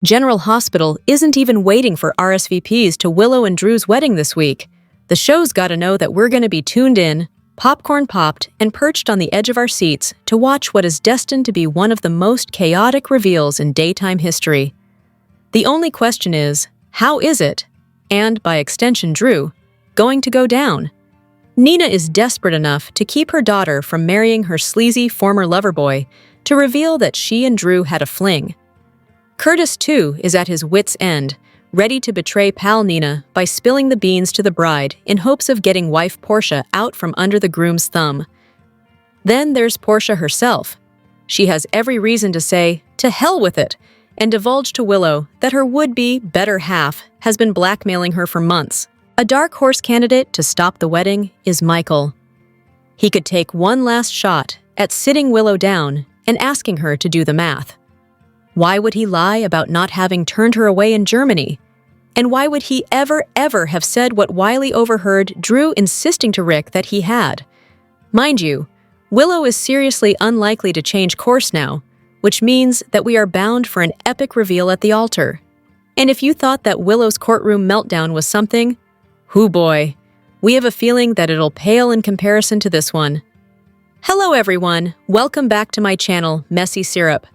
General Hospital isn't even waiting for RSVPs to Willow and Drew's wedding this week. The show's gotta know that we're gonna be tuned in, popcorn popped, and perched on the edge of our seats to watch what is destined to be one of the most chaotic reveals in daytime history. The only question is, how is it, and by extension Drew, going to go down? Nina is desperate enough to keep her daughter from marrying her sleazy former lover boy to reveal that she and Drew had a fling. Curtis, too, is at his wit's end, ready to betray pal Nina by spilling the beans to the bride in hopes of getting wife Portia out from under the groom's thumb. Then there's Portia herself. She has every reason to say, "To hell with it," and divulge to Willow that her would-be better half has been blackmailing her for months. A dark horse candidate to stop the wedding is Michael. He could take one last shot at sitting Willow down and asking her to do the math. Why would he lie about not having turned her away in Germany? And why would he ever have said what Wiley overheard Drew insisting to Rick that he had? Mind you, Willow is seriously unlikely to change course now, which means that we are bound for an epic reveal at the altar. And if you thought that Willow's courtroom meltdown was something, hoo boy, we have a feeling that it'll pale in comparison to this one. Hello everyone, welcome back to my channel, Messy Syrup.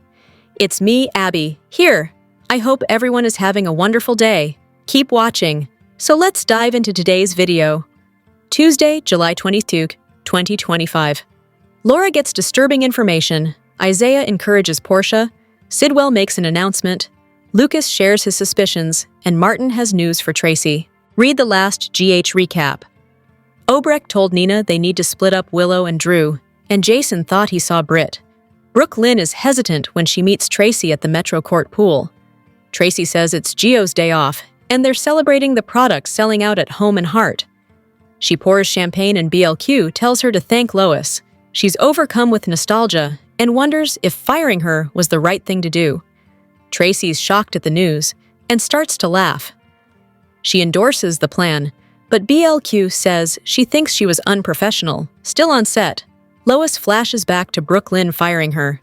It's me, Abby, here. I hope everyone is having a wonderful day. Keep watching. So let's dive into today's video. Tuesday, July 22, 2025. Laura gets disturbing information. Isaiah encourages Portia. Sidwell makes an announcement. Lucas shares his suspicions, and Martin has news for Tracy. Read the last GH recap. Obrecht told Nina they need to split up Willow and Drew, and Jason thought he saw Britt. Brooke Lynn is hesitant when she meets Tracy at the Metro Court pool. Tracy says it's Gio's day off, and they're celebrating the product selling out at Home and Heart. She pours champagne and BLQ tells her to thank Lois. She's overcome with nostalgia and wonders if firing her was the right thing to do. Tracy's shocked at the news and starts to laugh. She endorses the plan, but BLQ says she thinks she was unprofessional, still on set. Lois flashes back to Brooke Lynn firing her.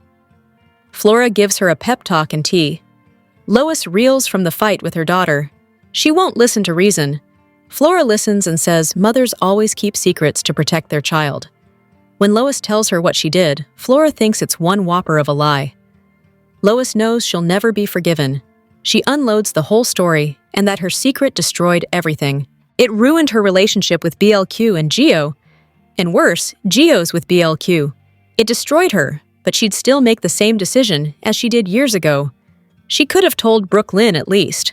Flora gives her a pep talk and tea. Lois reels from the fight with her daughter. She won't listen to reason. Flora listens and says mothers always keep secrets to protect their child. When Lois tells her what she did, Flora thinks it's one whopper of a lie. Lois knows she'll never be forgiven. She unloads the whole story and that her secret destroyed everything. It ruined her relationship with BLQ and Gio. And worse, Gio's with BLQ. It destroyed her, but she'd still make the same decision as she did years ago. She could have told Brooke Lynn at least.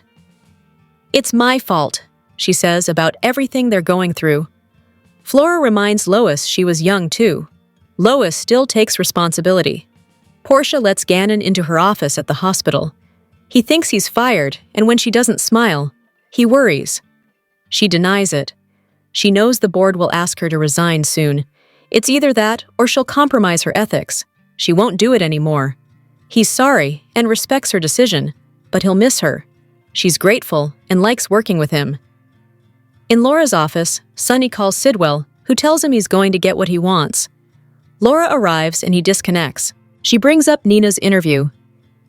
"It's my fault," she says about everything they're going through. Flora reminds Lois she was young too. Lois still takes responsibility. Portia lets Gannon into her office at the hospital. He thinks he's fired, and when she doesn't smile, he worries. She denies it. She knows the board will ask her to resign soon. It's either that or she'll compromise her ethics. She won't do it anymore. He's sorry and respects her decision, but he'll miss her. She's grateful and likes working with him. In Laura's office, Sonny calls Sidwell, who tells him he's going to get what he wants. Laura arrives and he disconnects. She brings up Nina's interview.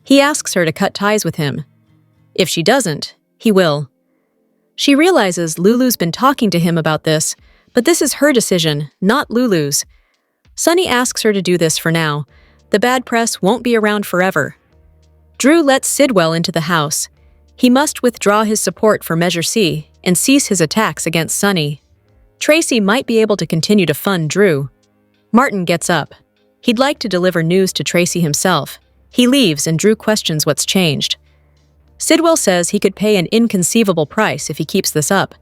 He asks her to cut ties with him. If she doesn't, he will. She realizes Lulu's been talking to him about this, but this is her decision, not Lulu's. Sonny asks her to do this for now. The bad press won't be around forever. Drew lets Sidwell into the house. He must withdraw his support for Measure C and cease his attacks against Sonny. Tracy might be able to continue to fund Drew. Martin gets up. He'd like to deliver news to Tracy himself. He leaves and Drew questions what's changed. Sidwell says he could pay an inconceivable price if he keeps this up.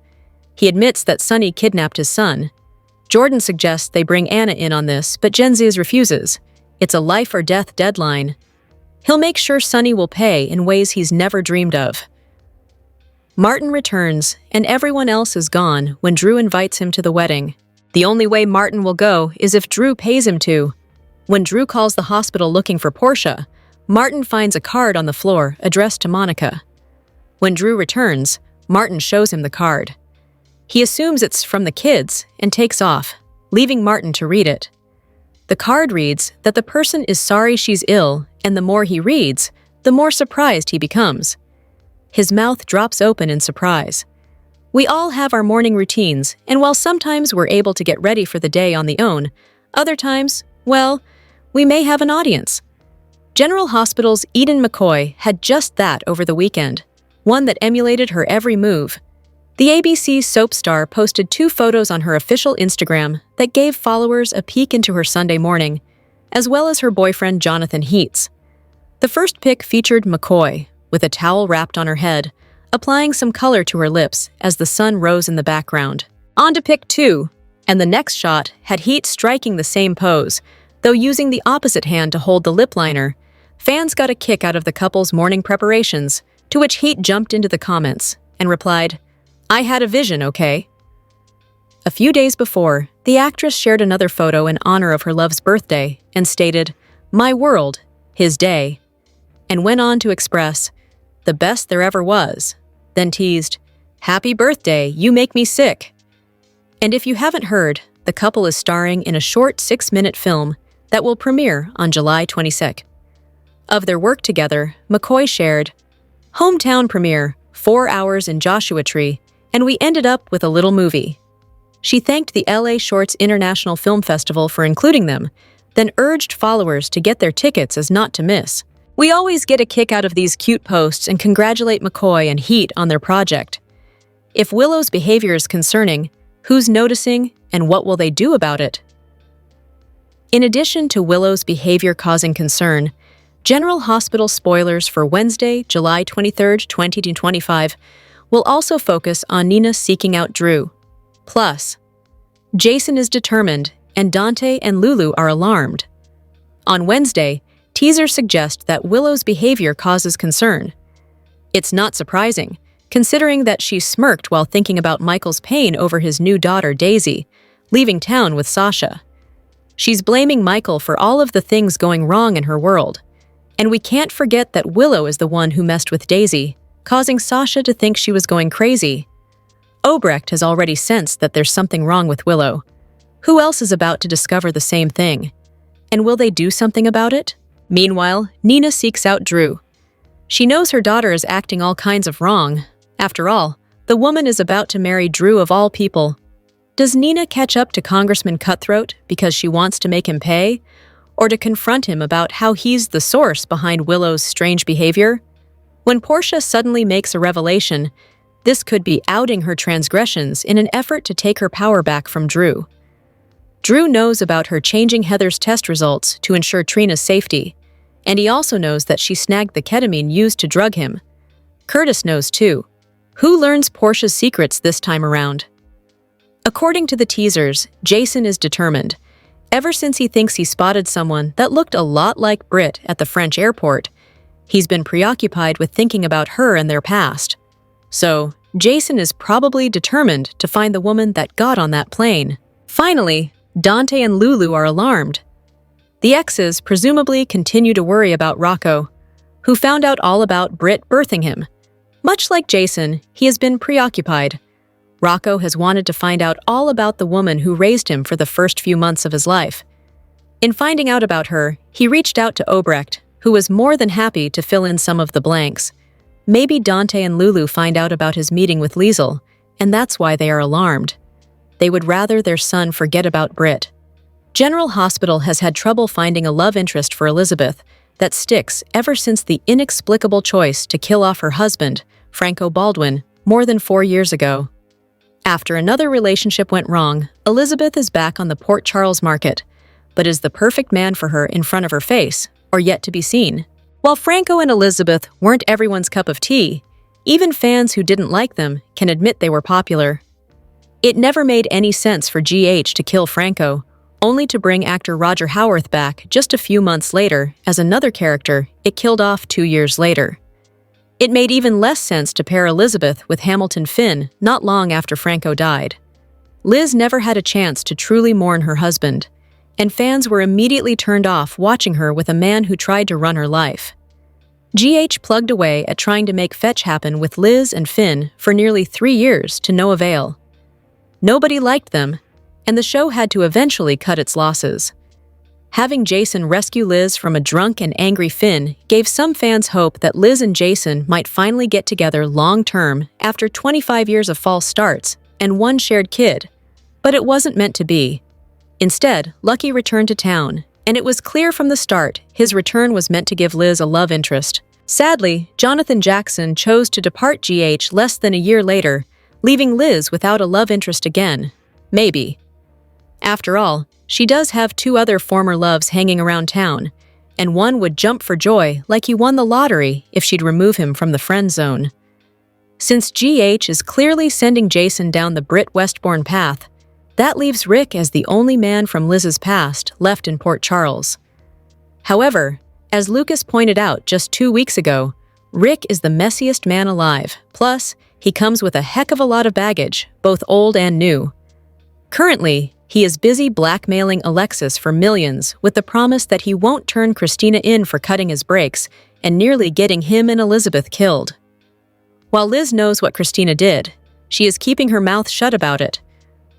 He admits that Sonny kidnapped his son. Jordan suggests they bring Anna in on this, but Jenziz refuses. It's a life-or-death deadline. He'll make sure Sonny will pay in ways he's never dreamed of. Martin returns, and everyone else is gone when Drew invites him to the wedding. The only way Martin will go is if Drew pays him to. When Drew calls the hospital looking for Portia, Martin finds a card on the floor addressed to Monica. When Drew returns, Martin shows him the card. He assumes it's from the kids and takes off, leaving Martin to read it. The card reads that the person is sorry she's ill, and the more he reads, the more surprised he becomes. His mouth drops open in surprise. We all have our morning routines, and while sometimes we're able to get ready for the day on the own, other times, well, we may have an audience. General Hospital's Eden McCoy had just that over the weekend, one that emulated her every move. The ABC soap star posted 2 photos on her official Instagram that gave followers a peek into her Sunday morning, as well as her boyfriend Jonathan Heats. The first pic featured McCoy, with a towel wrapped on her head, applying some color to her lips as the sun rose in the background. On to pic 2, and the next shot had Heats striking the same pose, though using the opposite hand to hold the lip liner. Fans got a kick out of the couple's morning preparations, to which Heat jumped into the comments and replied, "I had a vision, okay?" A few days before, the actress shared another photo in honor of her love's birthday and stated, "My world, his day," and went on to express, "The best there ever was," then teased, "Happy birthday, you make me sick." And if you haven't heard, the couple is starring in a short 6-minute film that will premiere on July 22nd. Of their work together, McCoy shared, "Hometown premiere, 4 hours in Joshua Tree, and we ended up with a little movie." She thanked the LA Shorts International Film Festival for including them, then urged followers to get their tickets as not to miss. We always get a kick out of these cute posts and congratulate McCoy and Heat on their project. If Willow's behavior is concerning, who's noticing and what will they do about it? In addition to Willow's behavior causing concern, General Hospital spoilers for Wednesday, July 23, 2025, will also focus on Nina seeking out Drew. Plus, Jason is determined and Dante and Lulu are alarmed. On Wednesday, teasers suggest that Willow's behavior causes concern. It's not surprising, considering that she smirked while thinking about Michael's pain over his new daughter, Daisy, leaving town with Sasha. She's blaming Michael for all of the things going wrong in her world. And we can't forget that Willow is the one who messed with Daisy, causing Sasha to think she was going crazy. Obrecht has already sensed that there's something wrong with Willow. Who else is about to discover the same thing? And will they do something about it? Meanwhile, Nina seeks out Drew. She knows her daughter is acting all kinds of wrong. After all, the woman is about to marry Drew of all people. Does Nina catch up to Congressman Cutthroat because she wants to make him pay? Or to confront him about how he's the source behind Willow's strange behavior? When Portia suddenly makes a revelation, this could be outing her transgressions in an effort to take her power back from Drew. Drew knows about her changing Heather's test results to ensure Trina's safety, and he also knows that she snagged the ketamine used to drug him. Curtis knows too. Who learns Portia's secrets this time around? According to the teasers, Jason is determined. Ever since he thinks he spotted someone that looked a lot like Britt at the French airport, he's been preoccupied with thinking about her and their past. So, Jason is probably determined to find the woman that got on that plane. Finally, Dante and Lulu are alarmed. The exes presumably continue to worry about Rocco, who found out all about Britt birthing him. Much like Jason, he has been preoccupied. Rocco has wanted to find out all about the woman who raised him for the first few months of his life. In finding out about her, he reached out to Obrecht, who was more than happy to fill in some of the blanks. Maybe Dante and Lulu find out about his meeting with Liesel, and that's why they are alarmed. They would rather their son forget about Britt. General Hospital has had trouble finding a love interest for Elizabeth that sticks ever since the inexplicable choice to kill off her husband, Franco Baldwin, more than 4 years ago. After another relationship went wrong, Elizabeth is back on the Port Charles market, but is the perfect man for her in front of her face, or yet to be seen? While Franco and Elizabeth weren't everyone's cup of tea, even fans who didn't like them can admit they were popular. It never made any sense for GH to kill Franco, only to bring actor Roger Howarth back just a few months later as another character it killed off 2 years later. It made even less sense to pair Elizabeth with Hamilton Finn not long after Franco died. Liz never had a chance to truly mourn her husband, and fans were immediately turned off watching her with a man who tried to run her life. GH plugged away at trying to make fetch happen with Liz and Finn for nearly 3 years to no avail. Nobody liked them, and the show had to eventually cut its losses. Having Jason rescue Liz from a drunk and angry Finn gave some fans hope that Liz and Jason might finally get together long-term after 25 years of false starts and one shared kid. But it wasn't meant to be. Instead, Lucky returned to town, and it was clear from the start his return was meant to give Liz a love interest. Sadly, Jonathan Jackson chose to depart GH less than a year later, leaving Liz without a love interest again. Maybe. After all, she does have two other former loves hanging around town, and one would jump for joy like he won the lottery if she'd remove him from the friend zone. Since GH is clearly sending Jason down the Brit Westbourne path, that leaves Rick as the only man from Liz's past left in Port Charles. However, as Lucas pointed out just 2 weeks ago, Rick is the messiest man alive. Plus, he comes with a heck of a lot of baggage, both old and new. Currently, he is busy blackmailing Alexis for millions with the promise that he won't turn Christina in for cutting his brakes and nearly getting him and Elizabeth killed. While Liz knows what Christina did, she is keeping her mouth shut about it.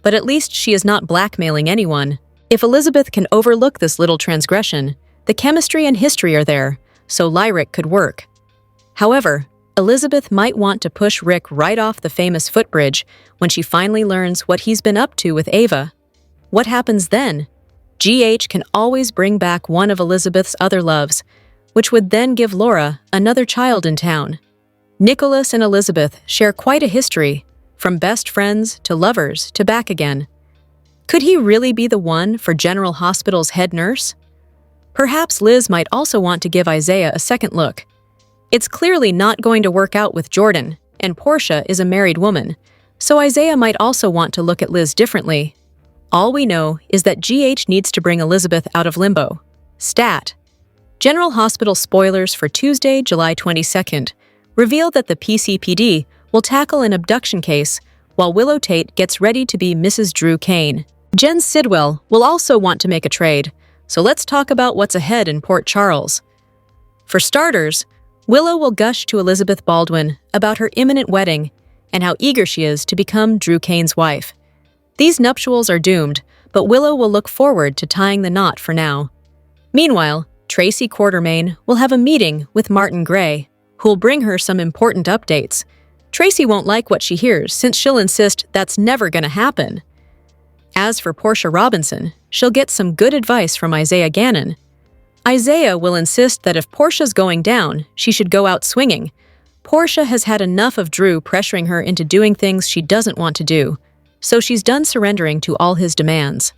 But at least she is not blackmailing anyone. If Elizabeth can overlook this little transgression, the chemistry and history are there, so Lyric could work. However, Elizabeth might want to push Rick right off the famous footbridge when she finally learns what he's been up to with Ava. What happens then? GH can always bring back one of Elizabeth's other loves, which would then give Laura another child in town. Nicholas and Elizabeth share quite a history, from best friends to lovers to back again. Could he really be the one for General Hospital's head nurse? Perhaps Liz might also want to give Isaiah a second look. It's clearly not going to work out with Jordan, and Portia is a married woman, so Isaiah might also want to look at Liz differently. All we know is that GH needs to bring Elizabeth out of limbo. Stat. General Hospital spoilers for Tuesday, July 22nd, reveal that the Pcpd will tackle an abduction case while Willow Tate gets ready to be Mrs. Drew Kane. Jen Sidwell will also want to make a trade, so let's talk about what's ahead in Port Charles. For starters, Willow will gush to Elizabeth Baldwin about her imminent wedding and how eager she is to become Drew Kane's wife. These nuptials are doomed, but Willow will look forward to tying the knot for now. Meanwhile, Tracy Quartermain will have a meeting with Martin Gray, who'll bring her some important updates. Tracy won't like what she hears since she'll insist that's never gonna happen. As for Portia Robinson, she'll get some good advice from Isaiah Gannon. Isaiah will insist that if Portia's going down, she should go out swinging. Portia has had enough of Drew pressuring her into doing things she doesn't want to do, so she's done surrendering to all his demands.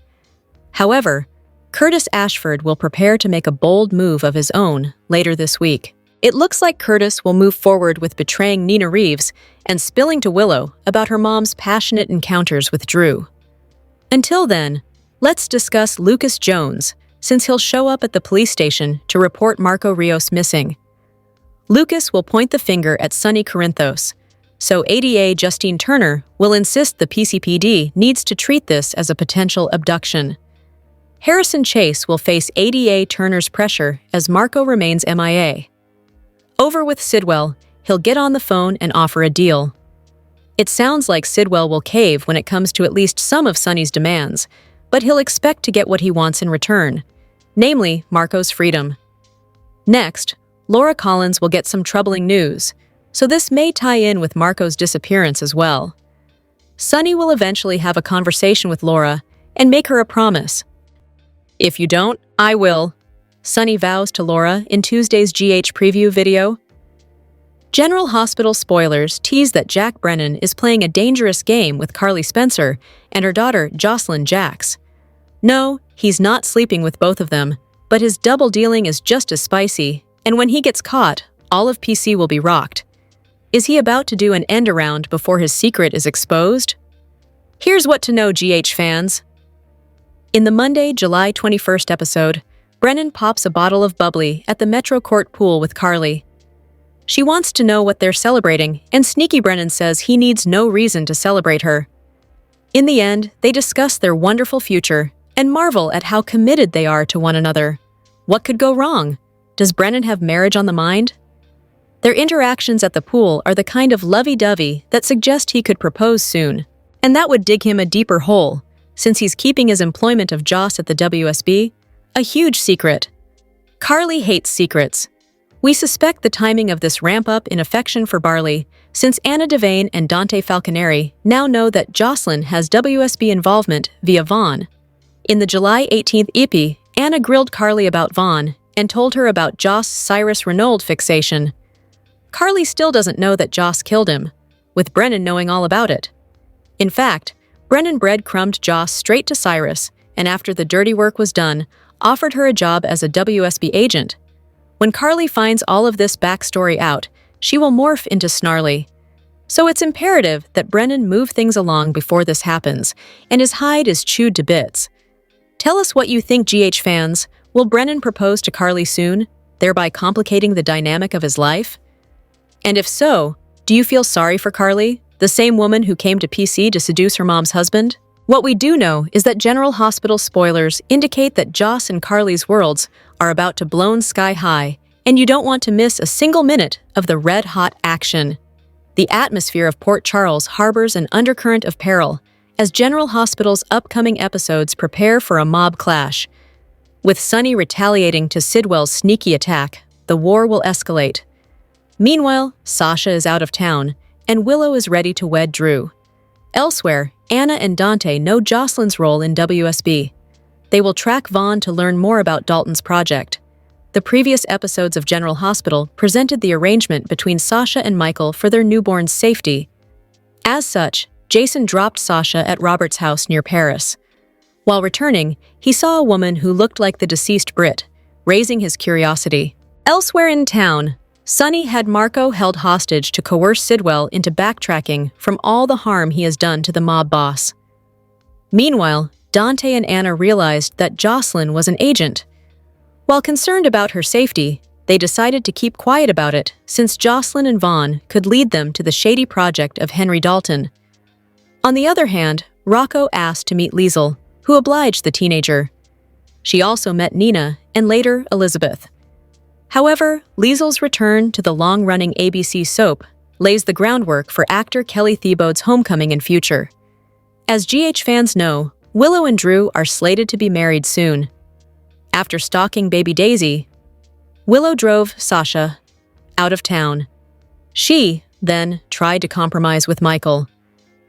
However, Curtis Ashford will prepare to make a bold move of his own later this week. It looks like Curtis will move forward with betraying Nina Reeves and spilling to Willow about her mom's passionate encounters with Drew. Until then, let's discuss Lucas Jones, since he'll show up at the police station to report Marco Rios missing. Lucas will point the finger at Sonny Corinthos, so ADA Justine Turner will insist the Pcpd needs to treat this as a potential abduction. Harrison Chase will face ADA Turner's pressure as Marco remains MIA. Over with Sidwell, he'll get on the phone and offer a deal. It sounds like Sidwell will cave when it comes to at least some of Sonny's demands, but he'll expect to get what he wants in return, namely Marco's freedom. Next, Laura Collins will get some troubling news, so this may tie in with Marco's disappearance as well. Sonny will eventually have a conversation with Laura and make her a promise. "If you don't, I will," Sonny vows to Laura in Tuesday's GH preview video. General Hospital spoilers tease that Jack Brennan is playing a dangerous game with Carly Spencer and her daughter Jocelyn Jax. No, he's not sleeping with both of them, but his double dealing is just as spicy, and when he gets caught, all of PC will be rocked. Is he about to do an end around before his secret is exposed? Here's what to know, GH fans. In the Monday, July 21st episode, Brennan pops a bottle of bubbly at the Metro Court pool with Carly. She wants to know what they're celebrating, and Sneaky Brennan says he needs no reason to celebrate her. In the end, they discuss their wonderful future and marvel at how committed they are to one another. What could go wrong? Does Brennan have marriage on the mind? Their interactions at the pool are the kind of lovey-dovey that suggest he could propose soon, and that would dig him a deeper hole, since he's keeping his employment of Joss at the WSB, A huge secret. Carly hates secrets. We suspect the timing of this ramp-up in affection for Barley, since Anna Devane and Dante Falconeri now know that Jocelyn has WSB involvement via Vaughn. In the July 18th EP, Anna grilled Carly about Vaughn and told her about Joss Cyrus Renauld fixation. Carly still doesn't know that Joss killed him, with Brennan knowing all about it. In fact, Brennan breadcrumbed Joss straight to Cyrus, and after the dirty work was done, offered her a job as a WSB agent. When Carly finds all of this backstory out, she will morph into Snarly. So it's imperative that Brennan move things along before this happens, and his hide is chewed to bits. Tell us what you think, GH fans. Will Brennan propose to Carly soon, thereby complicating the dynamic of his life? And if so, do you feel sorry for Carly, the same woman who came to PC to seduce her mom's husband? What we do know is that General Hospital spoilers indicate that Joss and Carly's worlds are about to blown sky high, and you don't want to miss a single minute of the red-hot action. The atmosphere of Port Charles harbors an undercurrent of peril, as General Hospital's upcoming episodes prepare for a mob clash. With Sonny retaliating to Sidwell's sneaky attack, the war will escalate. Meanwhile, Sasha is out of town, and Willow is ready to wed Drew. Elsewhere, Anna and Dante know Jocelyn's role in WSB. They will track Vaughn to learn more about Dalton's project. The previous episodes of General Hospital presented the arrangement between Sasha and Michael for their newborn's safety. As such, Jason dropped Sasha at Robert's house near Paris. While returning, he saw a woman who looked like the deceased Brit, raising his curiosity. Elsewhere in town, Sonny had Marco held hostage to coerce Sidwell into backtracking from all the harm he has done to the mob boss. Meanwhile, Dante and Anna realized that Jocelyn was an agent. While concerned about her safety, they decided to keep quiet about it since Jocelyn and Vaughn could lead them to the shady project of Henry Dalton. On the other hand, Rocco asked to meet Liesl, who obliged the teenager. She also met Nina and later Elizabeth. However, Liesl's return to the long-running ABC soap lays the groundwork for actor Kelly Thiebaud's homecoming and future. As GH fans know, Willow and Drew are slated to be married soon. After stalking baby Daisy, Willow drove Sasha out of town. She, then, tried to compromise with Michael.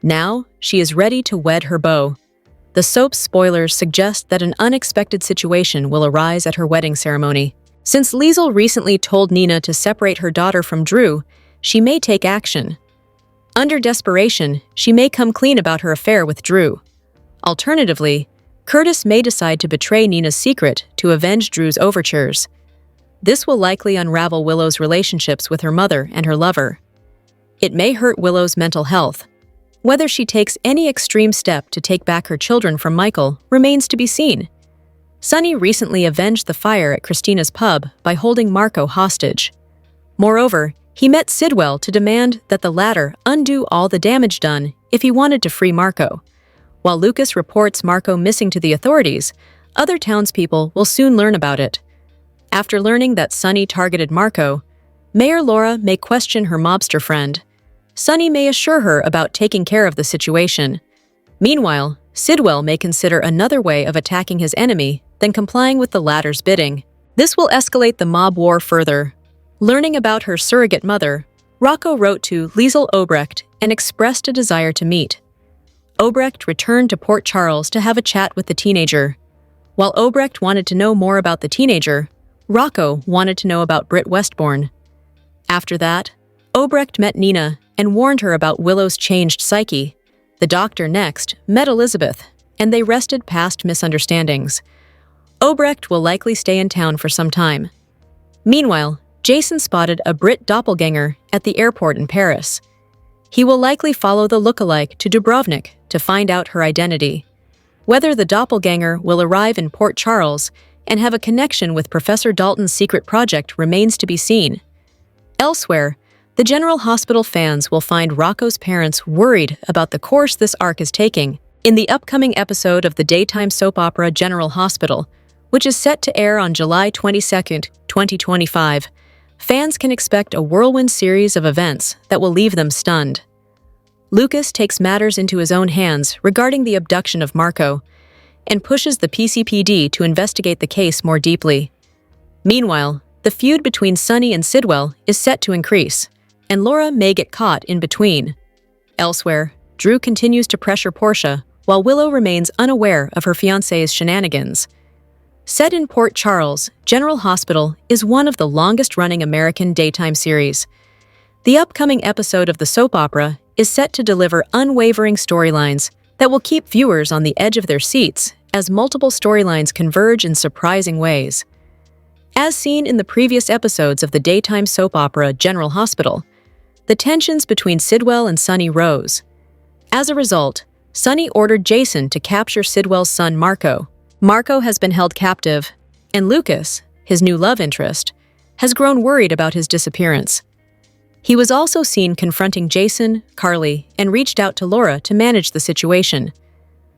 Now, she is ready to wed her beau. The soap's spoilers suggest that an unexpected situation will arise at her wedding ceremony. Since Liesl recently told Nina to separate her daughter from Drew, she may take action. Under desperation, she may come clean about her affair with Drew. Alternatively, Curtis may decide to betray Nina's secret to avenge Drew's overtures. This will likely unravel Willow's relationships with her mother and her lover. It may hurt Willow's mental health. Whether she takes any extreme step to take back her children from Michael remains to be seen. Sonny recently avenged the fire at Christina's pub by holding Marco hostage. Moreover, he met Sidwell to demand that the latter undo all the damage done if he wanted to free Marco. While Lucas reports Marco missing to the authorities, other townspeople will soon learn about it. After learning that Sonny targeted Marco, Mayor Laura may question her mobster friend. Sonny may assure her about taking care of the situation. Meanwhile, Sidwell may consider another way of attacking his enemy than complying with the latter's bidding. This will escalate the mob war further. Learning about her surrogate mother, Rocco wrote to Liesl Obrecht and expressed a desire to meet. Obrecht returned to Port Charles to have a chat with the teenager. While Obrecht wanted to know more about the teenager, Rocco wanted to know about Britt Westbourne. After that, Obrecht met Nina and warned her about Willow's changed psyche. The doctor next met Elizabeth, and they rested past misunderstandings. Obrecht will likely stay in town for some time. Meanwhile, Jason spotted a Brit doppelganger at the airport in Paris. He will likely follow the lookalike to Dubrovnik to find out her identity. Whether the doppelganger will arrive in Port Charles and have a connection with Professor Dalton's secret project remains to be seen. Elsewhere, the General Hospital fans will find Rocco's parents worried about the course this arc is taking in the upcoming episode of the daytime soap opera General Hospital, which is set to air on July 22, 2025. Fans can expect a whirlwind series of events that will leave them stunned. Lucas takes matters into his own hands regarding the abduction of Marco, and pushes the PCPD to investigate the case more deeply. Meanwhile, the feud between Sonny and Sidwell is set to increase, and Laura may get caught in between. Elsewhere, Drew continues to pressure Portia, while Willow remains unaware of her fiancé's shenanigans. Set in Port Charles, General Hospital is one of the longest-running American daytime series. The upcoming episode of the soap opera is set to deliver unwavering storylines that will keep viewers on the edge of their seats as multiple storylines converge in surprising ways. As seen in the previous episodes of the daytime soap opera General Hospital, the tensions between Sidwell and Sonny rose. As a result, Sonny ordered Jason to capture Sidwell's son Marco. Marco has been held captive, and Lucas, his new love interest, has grown worried about his disappearance. He was also seen confronting Jason, Carly, and reached out to Laura to manage the situation.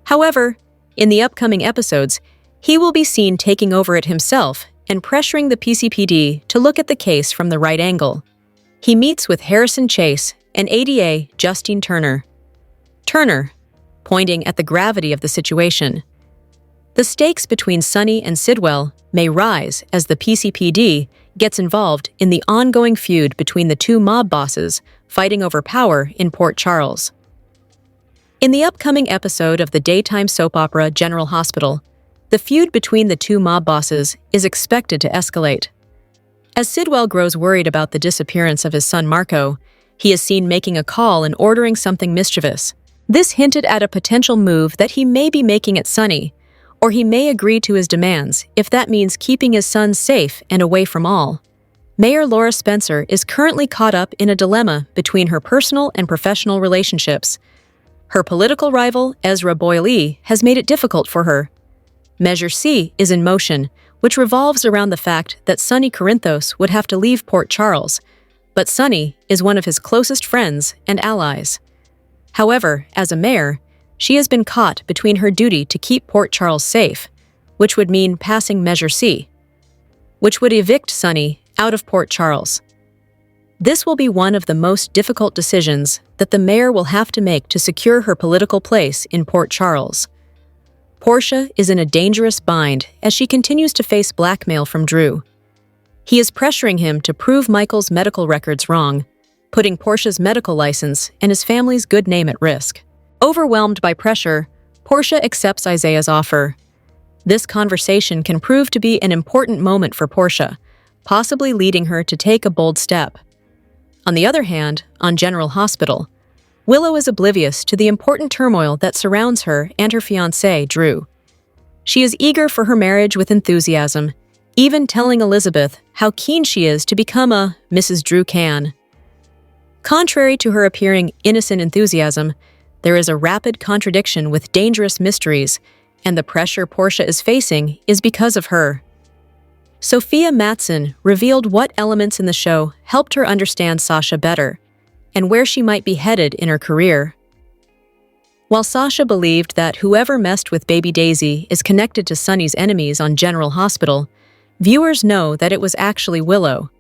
However, in the upcoming episodes, he will be seen taking over it himself and pressuring the PCPD to look at the case from the right angle. He meets with Harrison Chase and ADA Justine Turner. Turner, pointing at the gravity of the situation. The stakes between Sonny and Sidwell may rise as the PCPD gets involved in the ongoing feud between the two mob bosses fighting over power in Port Charles. In the upcoming episode of the daytime soap opera General Hospital, the feud between the two mob bosses is expected to escalate. As Sidwell grows worried about the disappearance of his son Marco, he is seen making a call and ordering something mischievous. This hinted at a potential move that he may be making at Sonny, or he may agree to his demands if that means keeping his son safe and away from all. Mayor Laura Spencer is currently caught up in a dilemma between her personal and professional relationships. Her political rival, Ezra Boyle, has made it difficult for her. Measure C is in motion, which revolves around the fact that Sonny Corinthos would have to leave Port Charles, but Sonny is one of his closest friends and allies. However, as a mayor, she has been caught between her duty to keep Port Charles safe, which would mean passing Measure C, which would evict Sonny out of Port Charles. This will be one of the most difficult decisions that the mayor will have to make to secure her political place in Port Charles. Portia is in a dangerous bind as she continues to face blackmail from Drew. He is pressuring him to prove Michael's medical records wrong, putting Portia's medical license and his family's good name at risk. Overwhelmed by pressure, Portia accepts Isaiah's offer. This conversation can prove to be an important moment for Portia, possibly leading her to take a bold step. On the other hand, on General Hospital, Willow is oblivious to the important turmoil that surrounds her and her fiancé, Drew. She is eager for her marriage with enthusiasm, even telling Elizabeth how keen she is to become a Mrs. Drew Can. Contrary to her appearing innocent enthusiasm, there is a rapid contradiction with dangerous mysteries, and the pressure Portia is facing is because of her. Sophia Matson revealed what elements in the show helped her understand Sasha better, and where she might be headed in her career. While Sasha believed that whoever messed with baby Daisy is connected to Sonny's enemies on General Hospital, viewers know that it was actually Willow.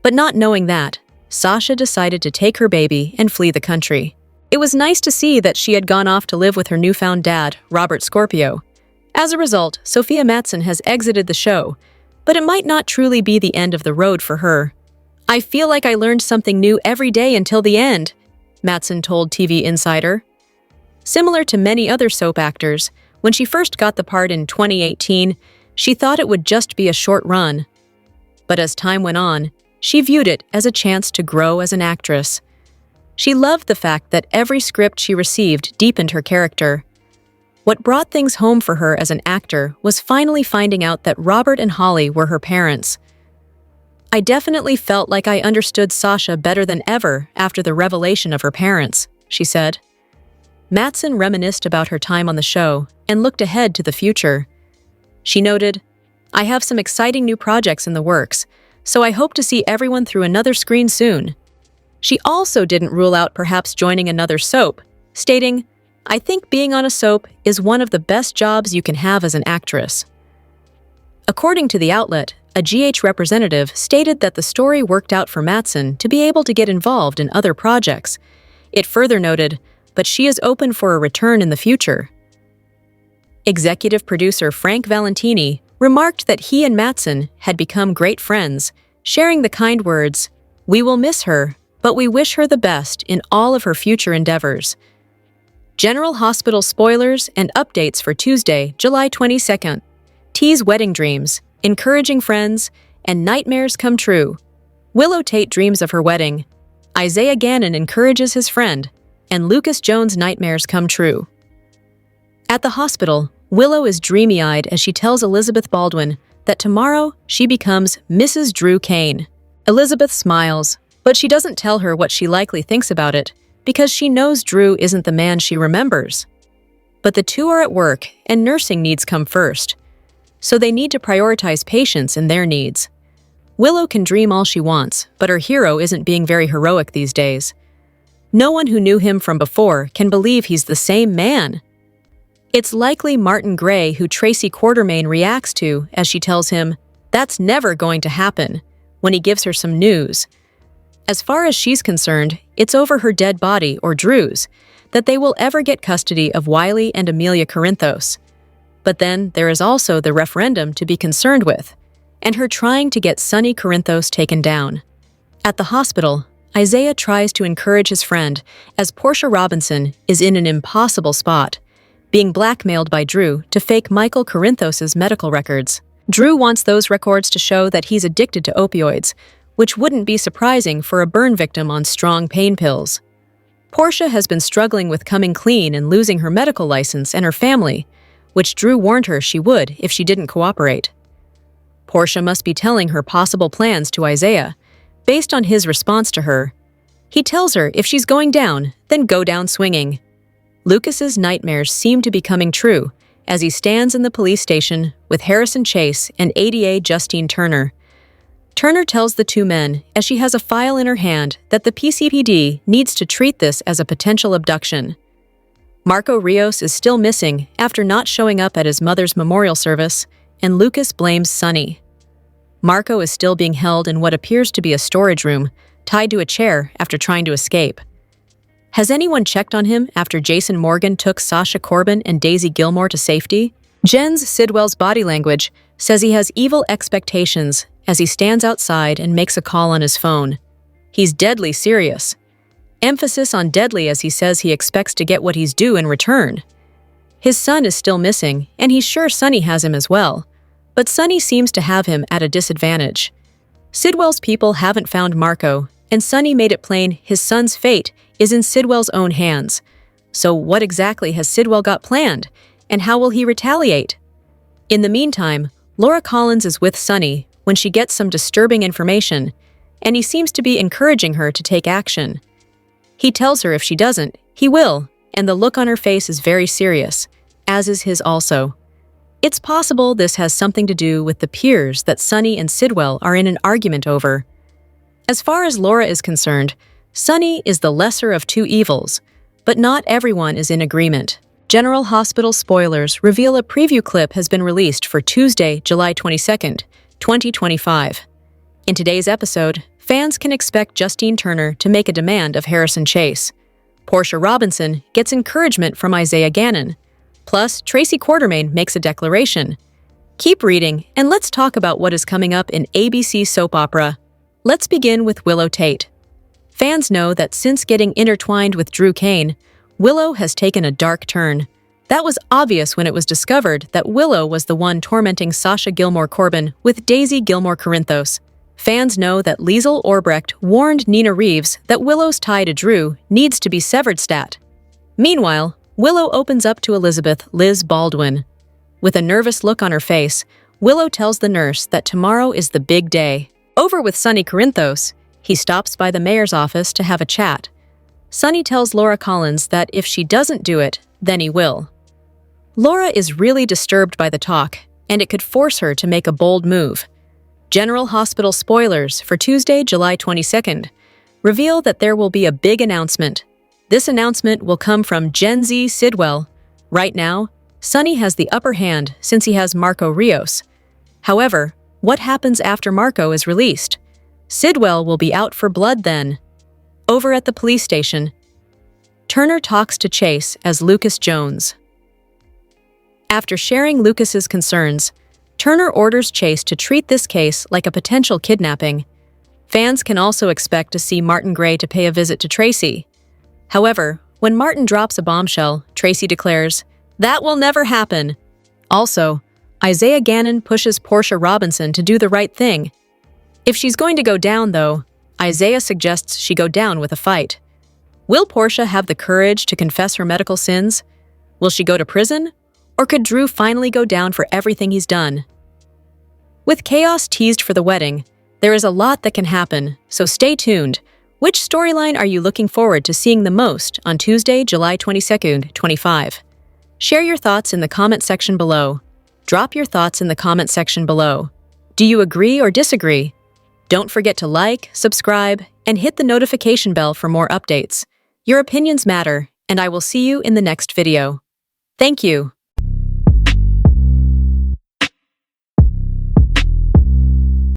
But not knowing that, Sasha decided to take her baby and flee the country. It was nice to see that she had gone off to live with her newfound dad, Robert Scorpio. As a result, Sophia Matson has exited the show, but it might not truly be the end of the road for her. "I feel like I learned something new every day until the end," Matson told TV Insider. Similar to many other soap actors, when she first got the part in 2018, she thought it would just be a short run. But as time went on, she viewed it as a chance to grow as an actress. She loved the fact that every script she received deepened her character. What brought things home for her as an actor was finally finding out that Robert and Holly were her parents. "I definitely felt like I understood Sasha better than ever after the revelation of her parents," she said. Matson reminisced about her time on the show and looked ahead to the future. She noted, "I have some exciting new projects in the works, so I hope to see everyone through another screen soon." She also didn't rule out perhaps joining another soap, stating, "I think being on a soap is one of the best jobs you can have as an actress." According to the outlet, a GH representative stated that the story worked out for Matson to be able to get involved in other projects. It further noted, "But she is open for a return in the future." Executive producer Frank Valentini remarked that he and Matson had become great friends, sharing the kind words, "We will miss her, but we wish her the best in all of her future endeavors." General Hospital spoilers and updates for Tuesday, July 22nd. Tease wedding dreams, encouraging friends, and nightmares come true. Willow Tate dreams of her wedding. Isaiah Gannon encourages his friend, and Lucas Jones' nightmares come true. At the hospital, Willow is dreamy-eyed as she tells Elizabeth Baldwin that tomorrow she becomes Mrs. Drew Kane. Elizabeth smiles, but she doesn't tell her what she likely thinks about it because she knows Drew isn't the man she remembers. But the two are at work, and nursing needs come first, so they need to prioritize patients and their needs. Willow can dream all she wants, but her hero isn't being very heroic these days. No one who knew him from before can believe he's the same man. It's likely Martin Gray who Tracy Quartermain reacts to as she tells him, "That's never going to happen," when he gives her some news. As far as she's concerned, it's over her dead body, or Drew's, that they will ever get custody of Wiley and Amelia Corinthos. But then there is also the referendum to be concerned with, and her trying to get Sonny Corinthos taken down. At the hospital, Isaiah tries to encourage his friend as Portia Robinson is in an impossible spot, being blackmailed by Drew to fake Michael Corinthos' medical records. Drew wants those records to show that he's addicted to opioids, which wouldn't be surprising for a burn victim on strong pain pills. Portia has been struggling with coming clean and losing her medical license and her family, which Drew warned her she would if she didn't cooperate. Portia must be telling her possible plans to Isaiah, based on his response to her. He tells her if she's going down, then go down swinging. Lucas's nightmares seem to be coming true as he stands in the police station with Harrison Chase and ADA Justine Turner. Turner tells the two men, as she has a file in her hand, that the Pcpd needs to treat this as a potential abduction. Marco Rios is still missing after not showing up at his mother's memorial service, and Lucas blames Sonny. Marco is still being held in what appears to be a storage room, tied to a chair after trying to escape. Has anyone checked on him after Jason Morgan took Sasha Corbin and Daisy Gilmore to safety? Jens Sidwell's body language says he has evil expectations as he stands outside and makes a call on his phone. He's deadly serious. Emphasis on deadly as he says he expects to get what he's due in return. His son is still missing, and he's sure Sonny has him as well, but Sonny seems to have him at a disadvantage. Sidwell's people haven't found Marco, and Sonny made it plain his son's fate is in Sidwell's own hands. So what exactly has Sidwell got planned, and how will he retaliate? In the meantime, Laura Collins is with Sonny when she gets some disturbing information, and he seems to be encouraging her to take action. He tells her if she doesn't, he will, and the look on her face is very serious, as is his also. It's possible this has something to do with the peers that Sonny and Sidwell are in an argument over. As far as Laura is concerned, Sonny is the lesser of two evils, but not everyone is in agreement. General Hospital spoilers reveal a preview clip has been released for Tuesday, July 22nd, 2025. In today's episode, fans can expect Justine Turner to make a demand of Harrison Chase. Portia Robinson gets encouragement from Isaiah Gannon. Plus, Tracy Quartermain makes a declaration. Keep reading, and let's talk about what is coming up in ABC soap opera. Let's begin with Willow Tate. Fans know that since getting intertwined with Drew Kane, Willow has taken a dark turn. That was obvious when it was discovered that Willow was the one tormenting Sasha Gilmore Corbin with Daisy Gilmore Corinthos. Fans know that Liesl Orbrecht warned Nina Reeves that Willow's tie to Drew needs to be severed stat. Meanwhile, Willow opens up to Elizabeth Liz Baldwin. With a nervous look on her face, Willow tells the nurse that tomorrow is the big day. Over with Sonny Corinthos, he stops by the mayor's office to have a chat. Sonny tells Laura Collins that if she doesn't do it, then he will. Laura is really disturbed by the talk, and it could force her to make a bold move. General Hospital spoilers for Tuesday, July 22nd, reveal that there will be a big announcement. This announcement will come from Gen Z Sidwell. Right now, Sonny has the upper hand since he has Marco Rios. However, what happens after Marco is released? Sidwell will be out for blood then. Over at the police station, Turner talks to Chase as Lucas Jones. After sharing Lucas's concerns, Turner orders Chase to treat this case like a potential kidnapping. Fans can also expect to see Martin Gray to pay a visit to Tracy. However, when Martin drops a bombshell, Tracy declares, "That will never happen." Also, Isaiah Gannon pushes Portia Robinson to do the right thing. If she's going to go down, though, Isaiah suggests she go down with a fight. Will Portia have the courage to confess her medical sins? Will she go to prison? Or could Drew finally go down for everything he's done? With chaos teased for the wedding, there is a lot that can happen, so stay tuned. Which storyline are you looking forward to seeing the most on Tuesday, July 22nd, 25? Share your thoughts in the comment section below. Drop your thoughts in the comment section below. Do you agree or disagree? Don't forget to like, subscribe, and hit the notification bell for more updates. Your opinions matter, and I will see you in the next video. Thank you.